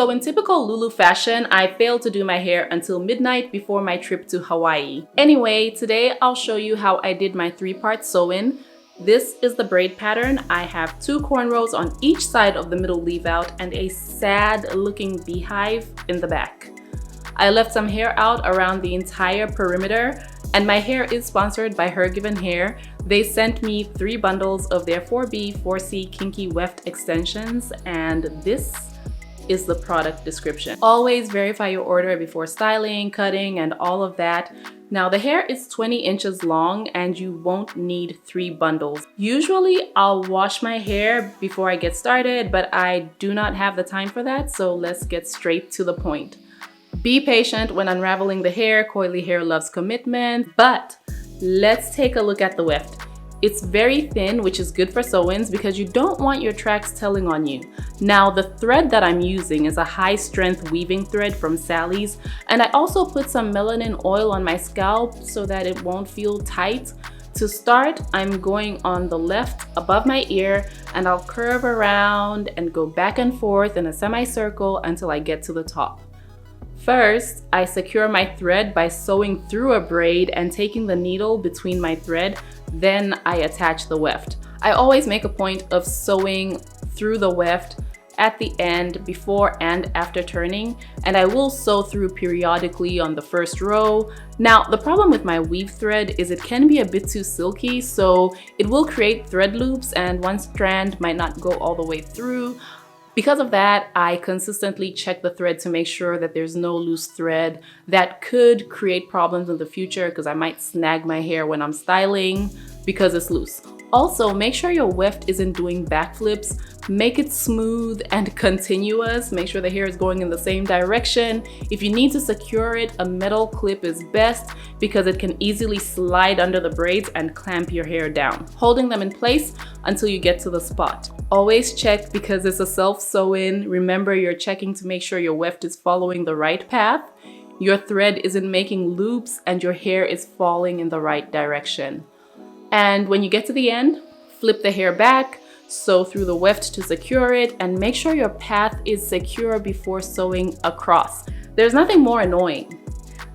So in typical Lulu fashion, I failed to do my hair until midnight before my trip to Hawaii. Anyway, today I'll show you how I did my 3-part sew-in. This is the braid pattern. I have 2 cornrows on each side of the middle leave out and a sad looking beehive in the back. I left some hair out around the entire perimeter, and my hair is sponsored by HergivenHair. They sent me 3 bundles of their 4B, 4C Kinky Weft extensions, and this is the product description. Always verify your order before styling, cutting, and all of that. Now the hair is 20 inches long and you won't need 3 bundles. Usually I'll wash my hair before I get started, but I do not have the time for that, so let's get straight to the point. Be patient when unraveling the hair. Coily hair loves commitment, but let's take a look at the weft. It's very thin, which is good for sew-ins because you don't want your tracks telling on you. Now, the thread that I'm using is a high-strength weaving thread from Sally's, and I also put some melanin oil on my scalp so that it won't feel tight. To start, I'm going on the left above my ear, and I'll curve around and go back and forth in a semicircle until I get to the top. First, I secure my thread by sewing through a braid and taking the needle between my thread. Then I attach the weft. I always make a point of sewing through the weft at the end, before and after turning, and I will sew through periodically on the first row. Now, the problem with my weave thread is it can be a bit too silky, so it will create thread loops and one strand might not go all the way through. Because of that, I consistently check the thread to make sure that there's no loose thread. That could create problems in the future because I might snag my hair when I'm styling because it's loose. Also, make sure your weft isn't doing backflips. Make it smooth and continuous. Make sure the hair is going in the same direction. If you need to secure it, a metal clip is best because it can easily slide under the braids and clamp your hair down, holding them in place until you get to the spot. Always check because it's a self-sew-in. Remember, you're checking to make sure your weft is following the right path, your thread isn't making loops, and your hair is falling in the right direction. And when you get to the end, flip the hair back, sew through the weft to secure it, and make sure your path is secure before sewing across. There's nothing more annoying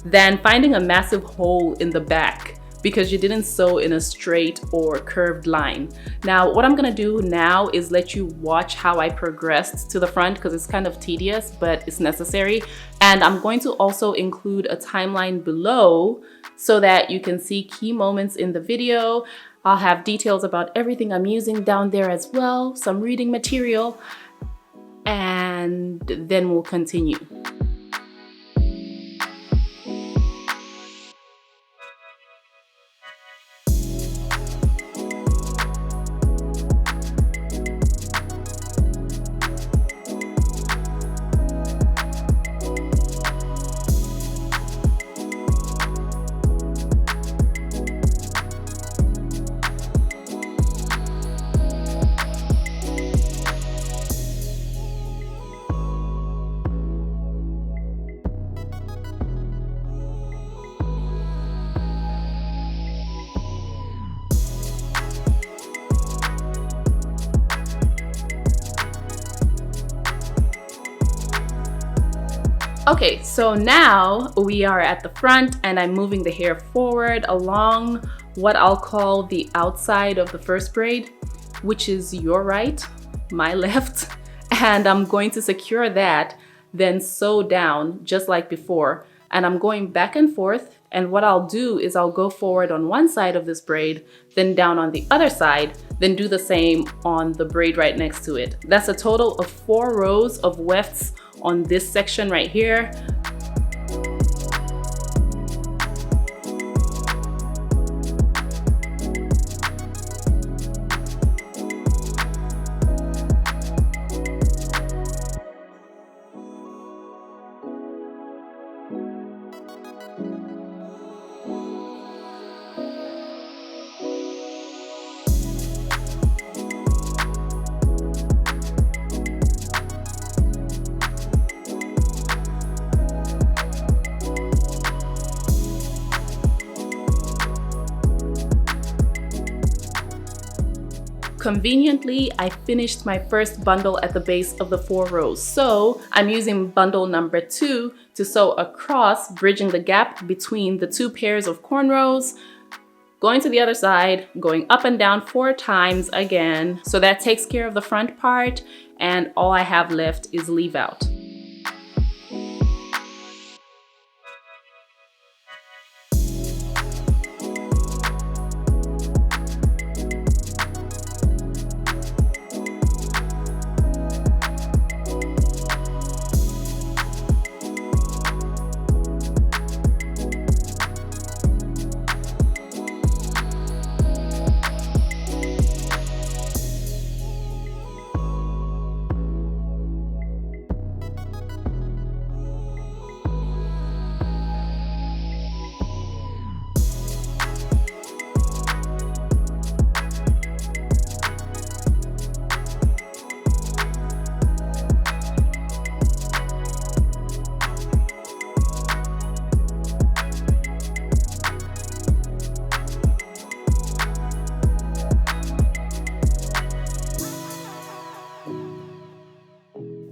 than finding a massive hole in the back because you didn't sew in a straight or curved line. Now, what I'm gonna do now is let you watch how I progressed to the front because it's kind of tedious, but it's necessary. And I'm going to also include a timeline below so that you can see key moments in the video. I'll have details about everything I'm using down there as well, some reading material, and then we'll continue. Okay, so now we are at the front and I'm moving the hair forward along what I'll call the outside of the first braid, which is your right, my left, and I'm going to secure that, then sew down just like before. And I'm going back and forth, and what I'll do is I'll go forward on one side of this braid, then down on the other side, then do the same on the braid right next to it. That's a total of 4 rows of wefts on this section right here. Conveniently, I finished my first bundle at the base of the 4 rows. So I'm using bundle number 2 to sew across, bridging the gap between the 2 pairs of cornrows, going to the other side, going up and down 4 times again. So that takes care of the front part, and all I have left is leave out.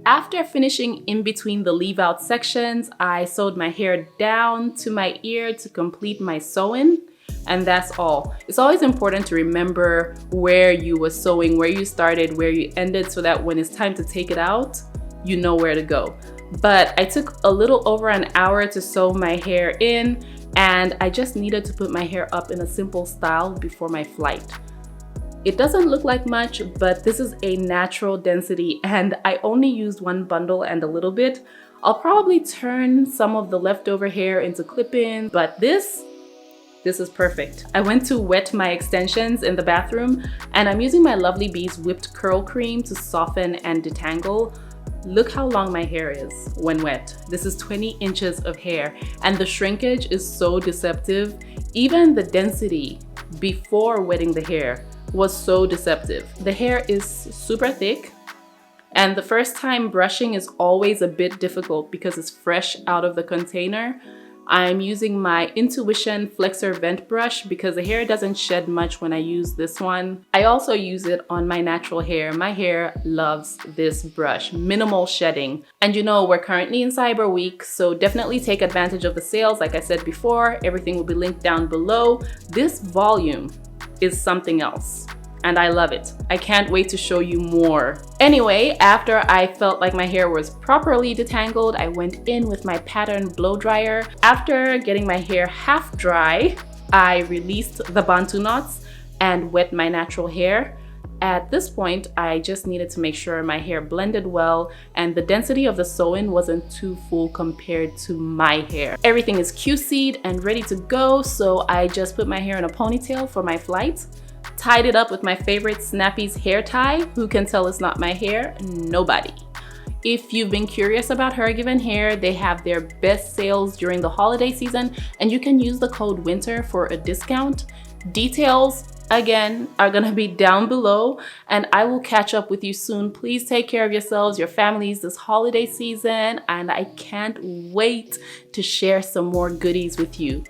After finishing in between the leave out sections, I sewed my hair down to my ear to complete my sewing, and that's all. It's always important to remember where you were sewing, where you started, where you ended, so that when it's time to take it out, you know where to go. But I took a little over an hour to sew my hair in, and I just needed to put my hair up in a simple style before my flight. It doesn't look like much, but this is a natural density, and I only used 1 bundle and a little bit. I'll probably turn some of the leftover hair into clip-ins, but this is perfect. I went to wet my extensions in the bathroom, and I'm using my Lovely Bees whipped curl cream to soften and detangle. Look how long my hair is when wet. This is 20 inches of hair, and the shrinkage is so deceptive. Even the density before wetting the hair was so deceptive. The hair is super thick, and the first time brushing is always a bit difficult because it's fresh out of the container. I'm using my Intuition Flexor Vent Brush because the hair doesn't shed much when I use this one. I also use it on my natural hair. My hair loves this brush, minimal shedding. And you know, we're currently in Cyber Week, so definitely take advantage of the sales. Like I said before, everything will be linked down below. This volume is something else, and I love it. I can't wait to show you more. Anyway, after I felt like my hair was properly detangled, I went in with my Pattern blow dryer. After getting my hair half dry, I released the Bantu knots and wet my natural hair. At this point, I just needed to make sure my hair blended well and the density of the sew-in wasn't too full compared to my hair. Everything is QC'd and ready to go, so I just put my hair in a ponytail for my flight, tied it up with my favorite Snappy's hair tie. Who can tell it's not my hair? Nobody. If you've been curious about HergivenHair, they have their best sales during the holiday season, and you can use the code WINTER for a discount. Details, again, are gonna be down below, and I will catch up with you soon. Please take care of yourselves, your families this holiday season, and I can't wait to share some more goodies with you.